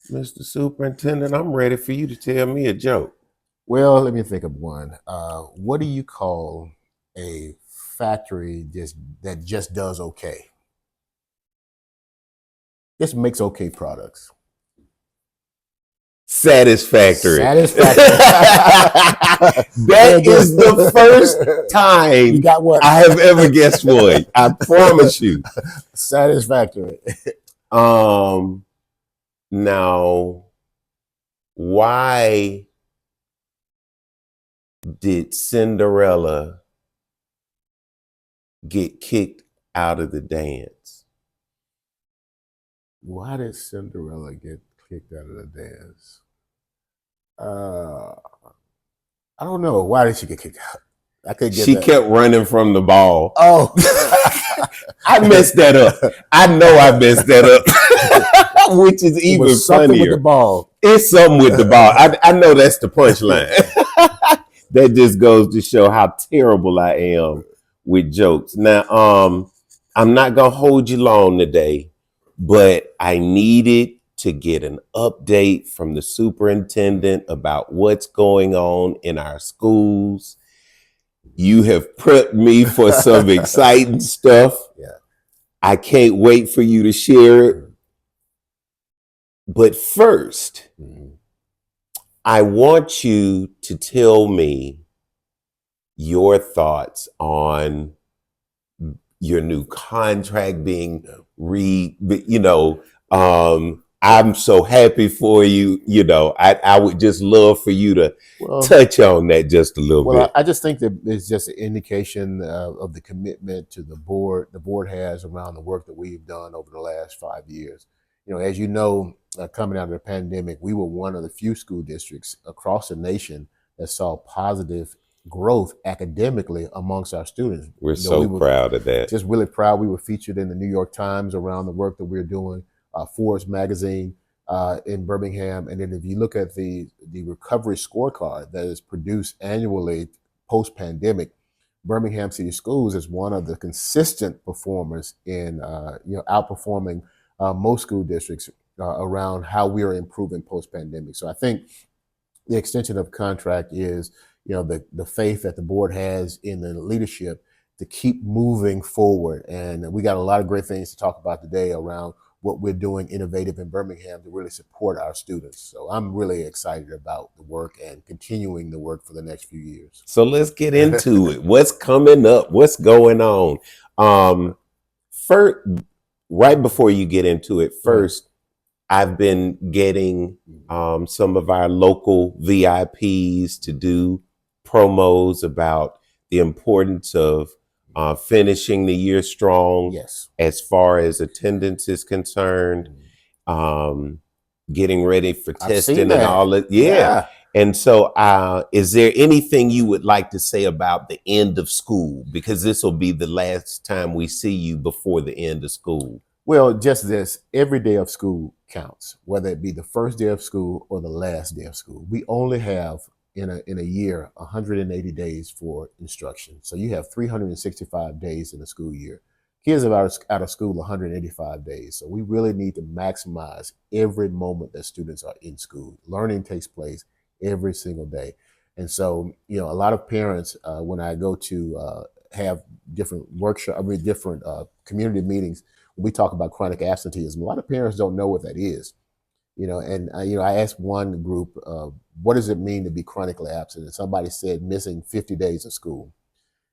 Mr. Superintendent, I'm ready for you to tell me a joke. Well, let me think of one. What do you call a factory that just does okay? Just makes okay products. Satisfactory. Satisfactory. That is the first time You got one. I have ever guessed one. I promise you. Satisfactory. Now, why did Cinderella get kicked out of the dance? Why did Cinderella get kicked out of the dance? Uh, I don't know. Why did she get kicked out? I could get She that. kept running from the ball. Oh, I messed that up. I know I messed that up, which is even it was something funnier. with the ball. It's something with the ball. I know that's the punchline. That just goes to show how terrible I am with jokes. Now, I'm not gonna hold you long today, but I needed to get an update from the superintendent about what's going on in our schools. You have prepped me for some exciting stuff. Yeah. I can't wait for you to share it. But first, I want you to tell me your thoughts on your new contract being I'm so happy for you. I would just love for you to touch on that just a little bit. I just think that it's just an indication of the commitment to the board has around the work that we've done over the last 5 years. As you know, coming out of the pandemic, we were one of the few school districts across the nation that saw positive growth academically amongst our students. We're so proud of that. Just really proud. We were featured in the New York Times around the work that we're doing, Forbes magazine in Birmingham. And then if you look at the recovery scorecard that is produced annually post-pandemic, Birmingham City Schools is one of the consistent performers in outperforming most school districts around how we are improving post-pandemic. So I think the extension of contract is the faith that the board has in the leadership to keep moving forward. And we got a lot of great things to talk about today around what we're doing innovative in Birmingham to really support our students. So I'm really excited about the work and continuing the work for the next few years. So let's get into it. What's coming up? What's going on? First, right before you get into it, first, I've been getting some of our local VIPs to do promos about the importance of finishing the year strong. Yes. As far as attendance is concerned, getting ready for testing and all that. Yeah. And so is there anything you would like to say about the end of school? Because this will be the last time we see you before the end of school. Well, just this, every day of school counts, whether it be the first day of school or the last day of school. We only have in a year 180 days for instruction. So you have 365 days in a school year. Kids are out of school 185 days. So we really need to maximize every moment that students are in school. Learning takes place every single day. And so, a lot of parents, when I go to have different different community meetings, we talk about chronic absenteeism. A lot of parents don't know what that is, I asked one group, what does it mean to be chronically absent? And somebody said missing 50 days of school.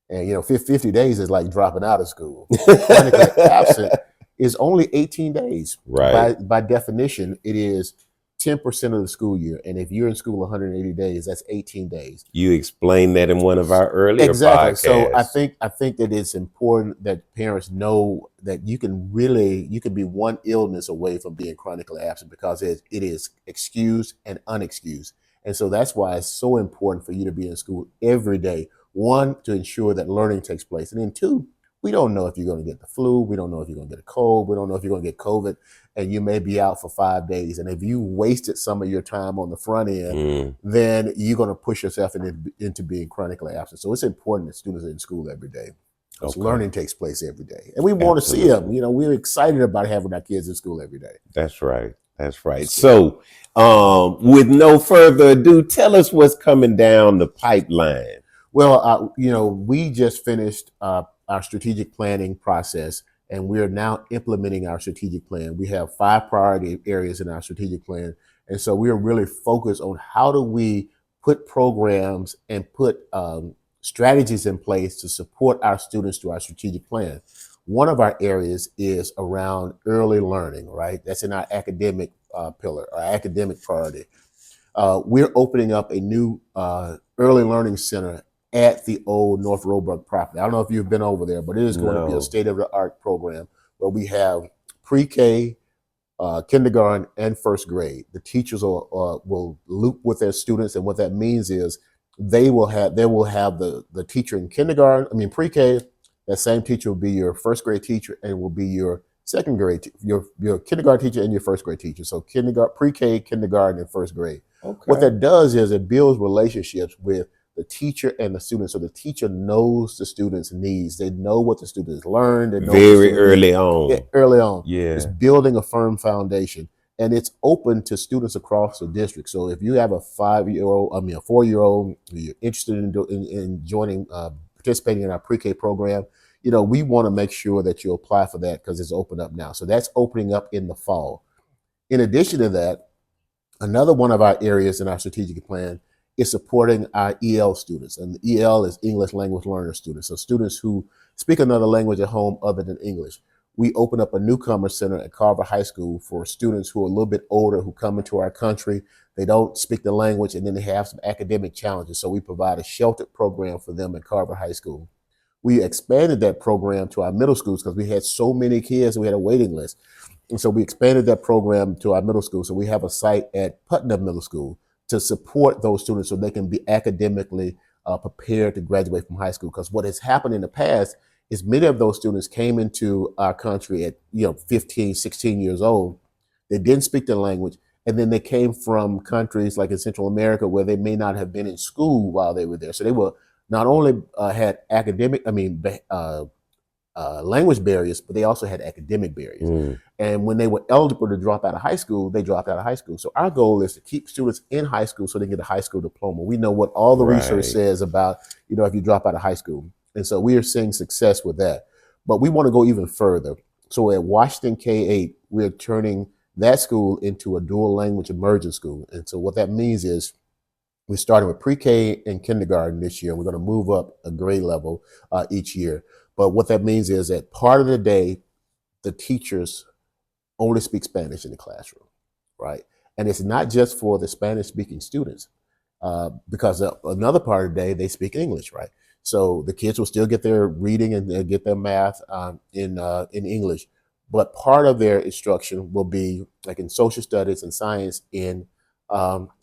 And, 50 days is like dropping out of school. Chronically absent is only 18 days. Right. By definition, it is 10% of the school year. And if you're in school 180 days, that's 18 days. You explained that in one of our earlier podcasts. So I think that it's important that parents know that you can be one illness away from being chronically absent because it is excused and unexcused. And so that's why it's so important for you to be in school every day. One, to ensure that learning takes place. And then two, we don't know if you're going to get the flu. We don't know if you're going to get a cold. We don't know if you're going to get COVID. And you may be out for 5 days. And if you wasted some of your time on the front end, then you're going to push yourself into being chronically absent. So it's important that students are in school every day. Because learning takes place every day. And we want to see them. We're excited about having our kids in school every day. That's right. That's right. So, with no further ado, tell us what's coming down the pipeline. Well, we just finished our strategic planning process, and we're now implementing our strategic plan. We have 5 priority areas in our strategic plan, and so we are really focused on how do we put programs and put strategies in place to support our students through our strategic plan. One of our areas is around early learning, right? That's in our academic pillar, our academic priority. We're opening up a new early learning center at the old North Roebuck property. I don't know if you've been over there, but it is going to be a state-of-the-art program where we have pre-K, kindergarten, and first grade. The teachers will loop with their students, and what that means is they will have the teacher in kindergarten. I mean pre-K. That same teacher will be your first grade teacher and will be your second grade, your kindergarten teacher and your first grade teacher. So kindergarten, pre-K, kindergarten, and first grade. Okay. What that does is it builds relationships with the teacher and the student. So the teacher knows the student's needs. They know what the student has learned. They know very early on. Yeah, early on. Yeah. It's building a firm foundation. And it's open to students across the district. So if you have a 4-year-old, you're interested in joining, participating in our pre-K program, we want to make sure that you apply for that because it's open up now. So that's opening up in the fall. In addition to that, another one of our areas in our strategic plan is supporting our EL students. And the EL is English language learner students. So students who speak another language at home other than English. We open up a newcomer center at Carver High School for students who are a little bit older, who come into our country. They don't speak the language, and then they have some academic challenges. So we provide a sheltered program for them at Carver High School. We expanded that program to our middle schools because we had so many kids and we had a waiting list. And so we expanded that program to our middle school. So we have a site at Putnam Middle School to support those students so they can be academically prepared to graduate from high school. Because what has happened in the past is many of those students came into our country at 15, 16 years old. They didn't speak the language. And then they came from countries like in Central America where they may not have been in school while they were there. So they were not only had language barriers, but they also had academic barriers. And when they were eligible to drop out of high school, they dropped out of high school. So our goal is to keep students in high school so they get a high school diploma. We know what all the research says about, if you drop out of high school. And so we are seeing success with that. But we want to go even further. So at Washington K-8, we're turning that school into a dual language immersion school. And so what that means is we're starting with pre-K and kindergarten this year. We're going to move up a grade level each year. But what that means is that part of the day, the teachers only speak Spanish in the classroom, right? And it's not just for the Spanish-speaking students, because another part of the day, they speak English, right? So the kids will still get their reading and get their math in English. But part of their instruction will be like in social studies and science in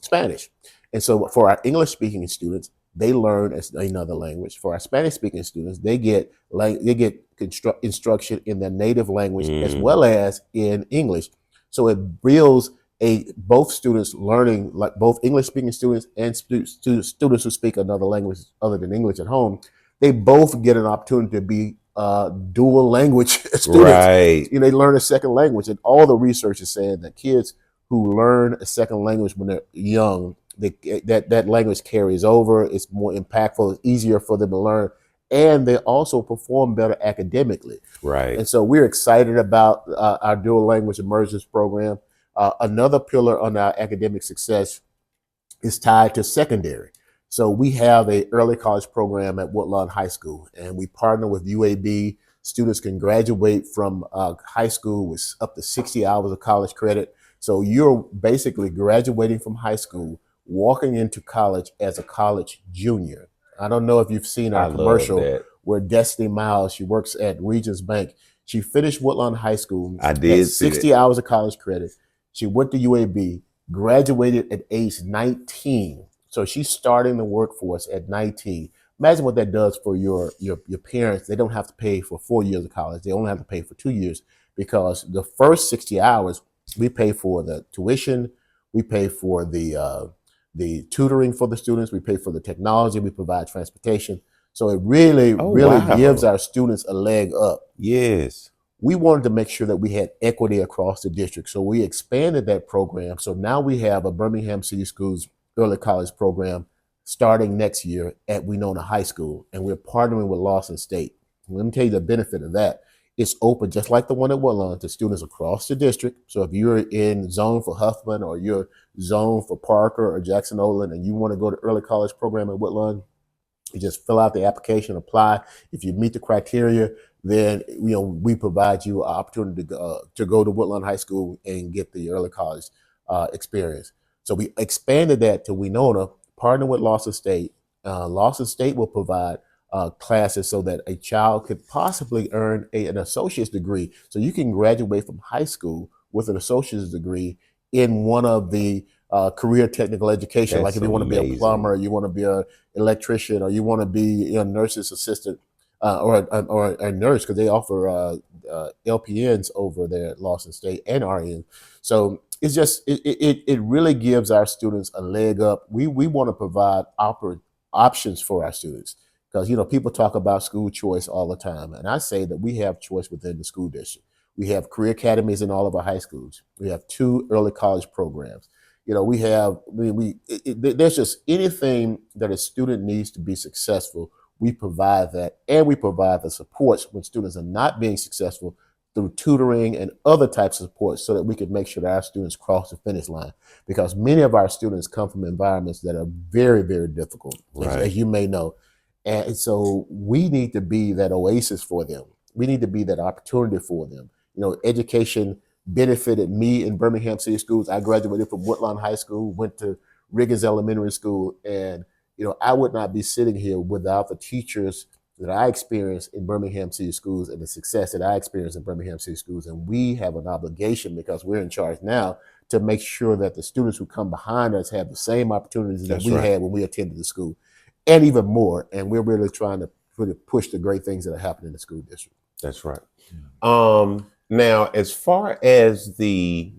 Spanish. And so for our English-speaking students, they learn another language. For our Spanish-speaking students, they get instruction in their native language as well as in English. So it builds both students learning, like both English-speaking students and students who speak another language other than English at home. They both get an opportunity to be dual language students. Right. They learn a second language, and all the research is saying that kids who learn a second language when they're young, that language carries over. It's more impactful. It's easier for them to learn, and they also perform better academically. Right. And so we're excited about our dual language immersions program. Another pillar on our academic success is tied to secondary. So we have an early college program at Woodlawn High School, and we partner with UAB. Students can graduate from high school with up to 60 hours of college credit. So you're basically graduating from high school, walking into college as a college junior. I don't know if you've seen our commercial where Destiny Miles, she works at Regions Bank. She finished Woodlawn High School. I did 60 hours of college credit. She went to UAB, graduated at age 19. So she's starting the workforce at 19. Imagine what that does for your parents. They don't have to pay for 4 years of college. They only have to pay for 2 years, because the first 60 hours, we pay for the tuition, we pay for the tutoring for the students, we pay for the technology, we provide transportation. So it really gives our students a leg up. Yes. we wanted to make sure that we had equity across the district. So we expanded that program. So now we have a Birmingham City Schools early college program starting next year at Winona High School, and we're partnering with Lawson State. Let me tell you the benefit of that. It's open just like the one at Woodlawn to students across the district. So if you're in zone for Huffman or you're zone for Parker or Jackson Olin and you want to go to early college program at Woodlawn, you just fill out the application, apply. If you meet the criteria, then we provide you an opportunity to go to Woodlawn High School and get the early college experience. So we expanded that to Winona, partner with Lawson State. Lawson State will provide classes so that a child could possibly earn an associate's degree. So you can graduate from high school with an associate's degree in one of the career technical education. That's like if you want to be a amazing. plumber, you want to be an electrician, or you want to be a nurse's assistant or a nurse, because they offer LPNs over there at Lawson State and RN. So it's just it really gives our students a leg up. We want to provide options for our students, because people talk about school choice all the time, and I say that we have choice within the school district. We have career academies in all of our high schools. We have 2 early college programs. We have there's just anything that a student needs to be successful. We provide that, and we provide the supports when students are not being successful through tutoring and other types of support, so that we can make sure that our students cross the finish line. Because many of our students come from environments that are very, very difficult, as you may know. And so we need to be that oasis for them. We need to be that opportunity for them. Education benefited me in Birmingham City Schools. I graduated from Woodlawn High School, went to Riggins Elementary School, and I would not be sitting here without the teachers that I experienced in Birmingham City Schools and the success that I experienced in Birmingham City Schools. And we have an obligation, because we're in charge now, to make sure that the students who come behind us have the same opportunities that we had when we attended the school, and even more. And we're really trying to really push the great things that are happening in the school district. That's right. Now, as far as the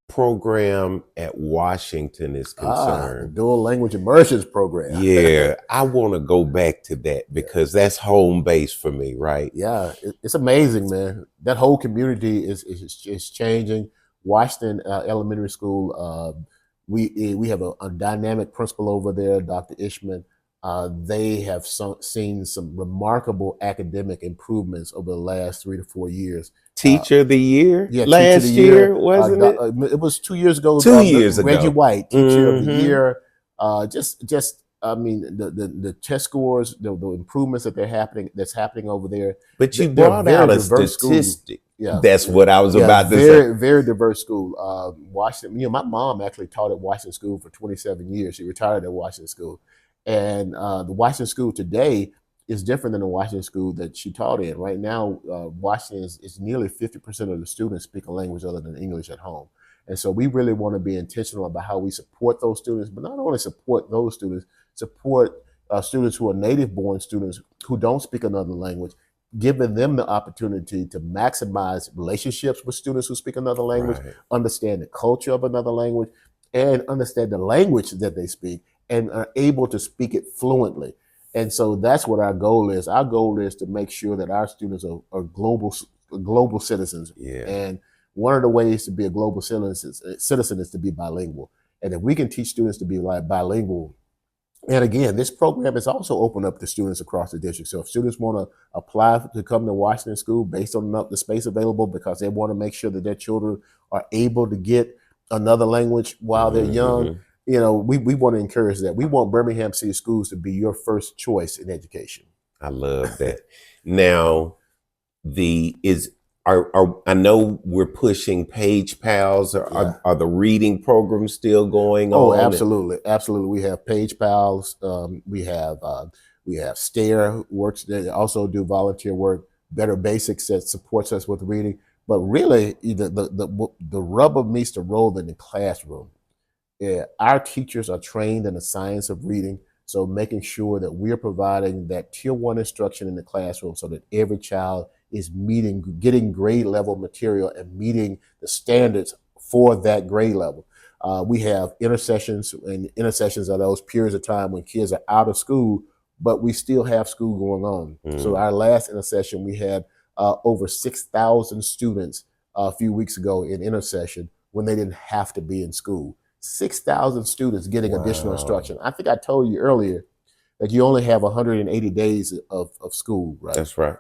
program at Washington is concerned, the dual language immersions program. Yeah, I want to go back to that, because that's home base for me, right? Yeah, it's amazing, man. That whole community is changing. Washington Elementary School, we have a dynamic principal over there, Dr. Ishman. They have seen some remarkable academic improvements over the last 3 to 4 years. Teacher of the year, yeah, last year, wasn't it? It was 2 years ago. 2 years ago, Reggie White, Teacher of the Year. I mean, the test scores, the improvements that's happening over there. But you brought out a statistic. Yeah, that's what I was about to say. Very, very diverse school. Washington. My mom actually taught at Washington School for 27 years. She retired at Washington School, and the Washington School today is different than the Washington School that she taught in. Right now, Washington is nearly 50% of the students speak a language other than English at home. And so we really want to be intentional about how we support those students, but not only support those students, support students who are native-born students who don't speak another language, giving them the opportunity to maximize relationships with students who speak another language, understand the culture of another language, and understand the language that they speak, and are able to speak it fluently. And so that's what our goal is. Our goal is to make sure that our students are global citizens. Yeah. And one of the ways to be a global citizen is to be bilingual. And if we can teach students to be bilingual, and again, this program is also open up to students across the district. So if students want to apply to come to Washington School based on the space available, because they want to make sure that their children are able to get another language while they're young, we want to encourage that. We want Birmingham City Schools to be your first choice in education. I love that. Now, I know we're pushing Page Pals. Are the reading programs still going on? Oh, absolutely, absolutely. We have Page Pals. We have STARE, who works. They also do volunteer work. Better Basics that supports us with reading. But really, the rubber meets the road in the classroom. Yeah, our teachers are trained in the science of reading, so making sure that we're providing that tier 1 instruction in the classroom so that every child is getting grade level material and meeting the standards for that grade level. We have intercessions, and intercessions are those periods of time when kids are out of school but we still have school going on. So Mm. our last intercession, we had over 6,000 students a few weeks ago in intercession when they didn't have to be in school. 6,000 students getting additional Wow. instruction. I think I told you earlier that you only have 180 days of school, right? That's right.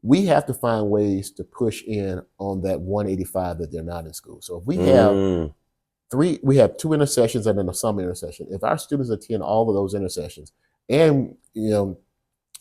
We have to find ways to push in on that 185 that they're not in school. So if Mm. we have two intercessions and then a summer intercession. If our students attend all of those intercessions, and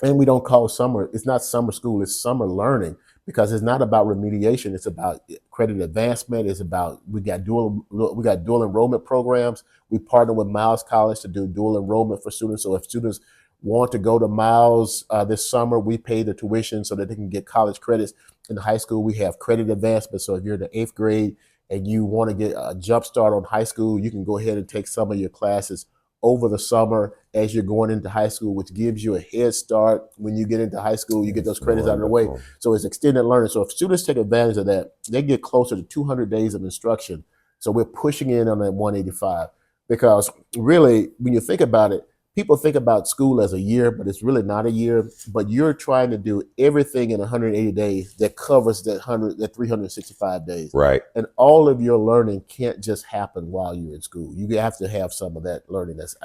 and we don't call summer, it's not summer school, it's summer learning, because it's not about remediation, it's about credit advancement, it's about we got dual enrollment programs. We partner with Miles College to do dual enrollment for students. So if students want to go to Miles this summer, we pay the tuition so that they can get college credits. In high school, we have credit advancement. So if you're in the 8th grade and you want to get a jump start on high school, you can go ahead and take some of your classes over the summer as you're going into high school, which gives you a head start. When you get into high school, you get those credits out of the way. So it's extended learning. So if students take advantage of that, they get closer to 200 days of instruction. So we're pushing in on that 185, because really, when you think about it, people think about school as a year, but it's really not a year. But you're trying to do everything in 180 days that covers that 365 days. Right. And all of your learning can't just happen while you're in school. You have to have some of that learning that's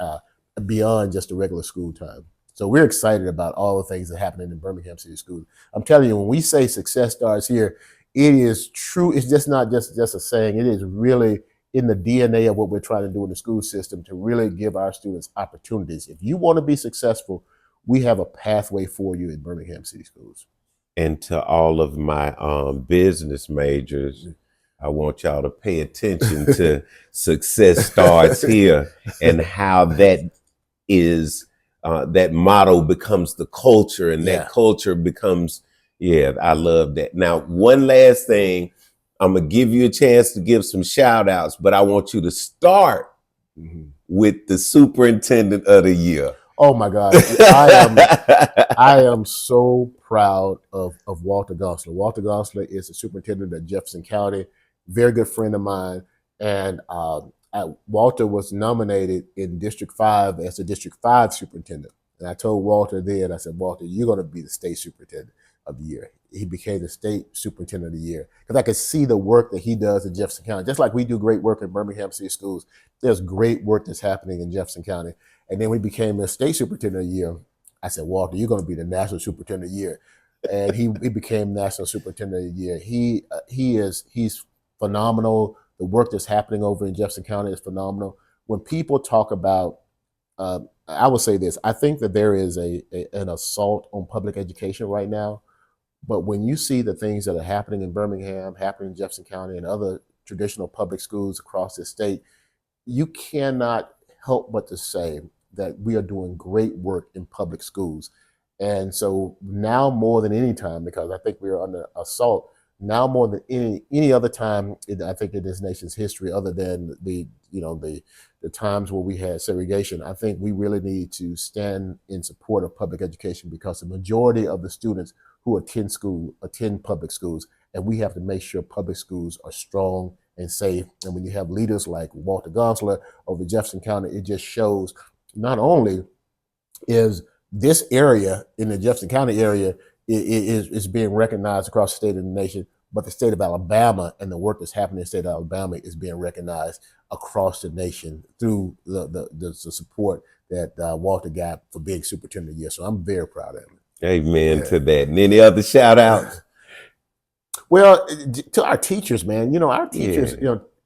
beyond just the regular school time. So we're excited about all the things that are happening in Birmingham City Schools. I'm telling you, when we say success starts here, it is true. It's just not just a saying. It is really in the DNA of what we're trying to do in the school system to really give our students opportunities. If you want to be successful, we have a pathway for you in Birmingham City Schools. And to all of my business majors, I want y'all to pay attention to success starts here and how that is that motto becomes the culture, and that culture becomes, I love that. Now, one last thing, I'm going to give you a chance to give some shout outs, but I want you to start with the Superintendent of the Year. Oh my God. I am so proud of Walter Gosler. Walter Gosler is the superintendent of Jefferson County, very good friend of mine. And Walter was nominated in District 5 as the District 5 superintendent. And I told Walter then, I said, Walter, you're going to be the state superintendent of the year. He became the state superintendent of the year because I could see the work that he does in Jefferson County. Just like we do great work in Birmingham City Schools, there's great work that's happening in Jefferson County. And then we became the state superintendent of the year. I said, Walter, you're going to be the national superintendent of the year. And he became national superintendent of the year. He's phenomenal. The work that's happening over in Jefferson County is phenomenal. When people talk about, I will say this, I think that there is an assault on public education right now. But when you see the things that are happening in Birmingham, happening in Jefferson County and other traditional public schools across the state, you cannot help but to say that we are doing great work in public schools. And so now more than any time, because I think we are under assault, now more than any other time, I think in this nation's history, other than the times where we had segregation, I think we really need to stand in support of public education, because the majority of the students who attend public schools, and we have to make sure public schools are strong and safe. And when you have leaders like Walter Gosler over Jefferson County, it just shows not only is this area in the Jefferson County area is being recognized across the state and the nation, but the state of Alabama and the work that's happening in the state of Alabama is being recognized across the nation through the support that Walter got for being superintendent of the year. So I'm very proud of him. Amen to that. And any other shout outs? Well, to our teachers, man, our teachers,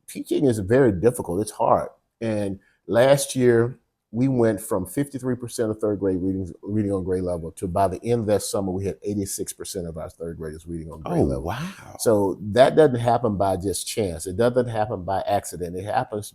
teaching is very difficult. It's hard. And last year, we went from 53% of third grade reading on grade level to, by the end of that summer, we had 86% of our third graders reading on grade level. Wow. So that doesn't happen by just chance. It doesn't happen by accident. It happens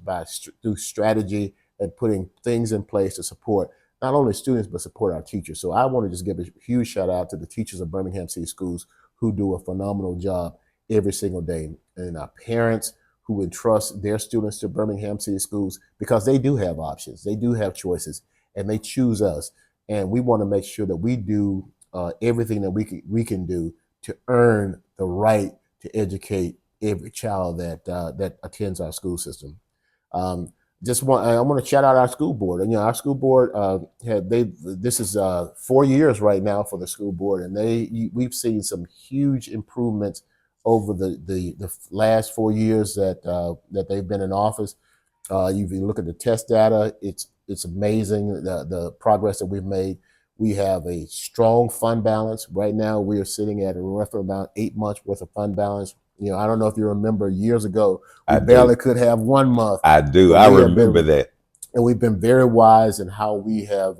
through strategy and putting things in place to support not only students, but support our teachers. So I want to just give a huge shout out to the teachers of Birmingham City Schools who do a phenomenal job every single day, and our parents who entrust their students to Birmingham City Schools, because they do have options, they do have choices, and they choose us. And we want to make sure that we do everything that we can do to earn the right to educate every child that attends our school system. I want to shout out our school board. And our school board this is 4 years right now for the school board, and we've seen some huge improvements over the last 4 years that they've been in office. You look at the test data; it's amazing the progress that we've made. We have a strong fund balance right now. We are sitting at roughly about 8 months worth of fund balance. I don't know if you remember years ago, we barely could have 1 month. I do. I remember that. And we've been very wise in how we have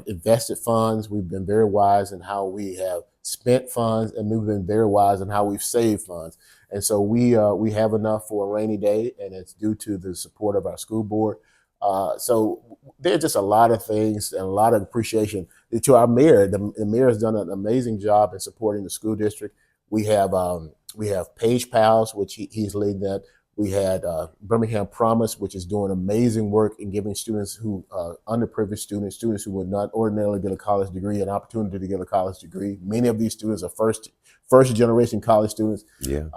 invested funds. We've been very wise in how we have spent funds, and we've been very wise in how we've saved funds. And so we have enough for a rainy day, and it's due to the support of our school board. So there's just a lot of things and a lot of appreciation to our mayor. The mayor has done an amazing job in supporting the school district. We have Page Pals, which he's leading that. We had Birmingham Promise, which is doing amazing work in giving students who underprivileged students who would not ordinarily get a college degree, an opportunity to get a college degree. Many of these students are first generation college students. Yeah.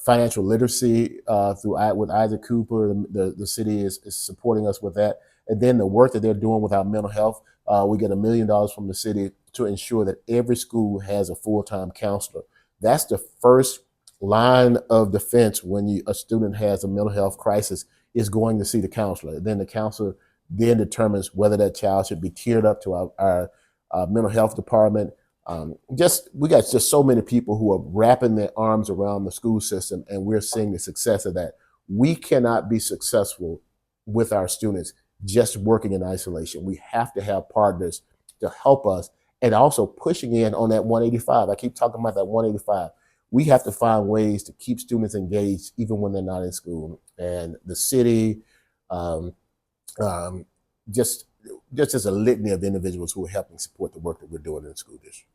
Financial literacy with Isaac Cooper, the city is supporting us with that. And then the work that they're doing with our mental health, we get $1 million from the city to ensure that every school has a full-time counselor. That's the first line of defense when a student has a mental health crisis, is going to see the counselor. Then the counselor then determines whether that child should be tiered up to our mental health department. We got just so many people who are wrapping their arms around the school system, and we're seeing the success of that. We cannot be successful with our students just working in isolation. We have to have partners to help us, and also pushing in on that 185. I keep talking about that 185. We have to find ways to keep students engaged even when they're not in school. And the city, just as a litany of individuals who are helping support the work that we're doing in the school district.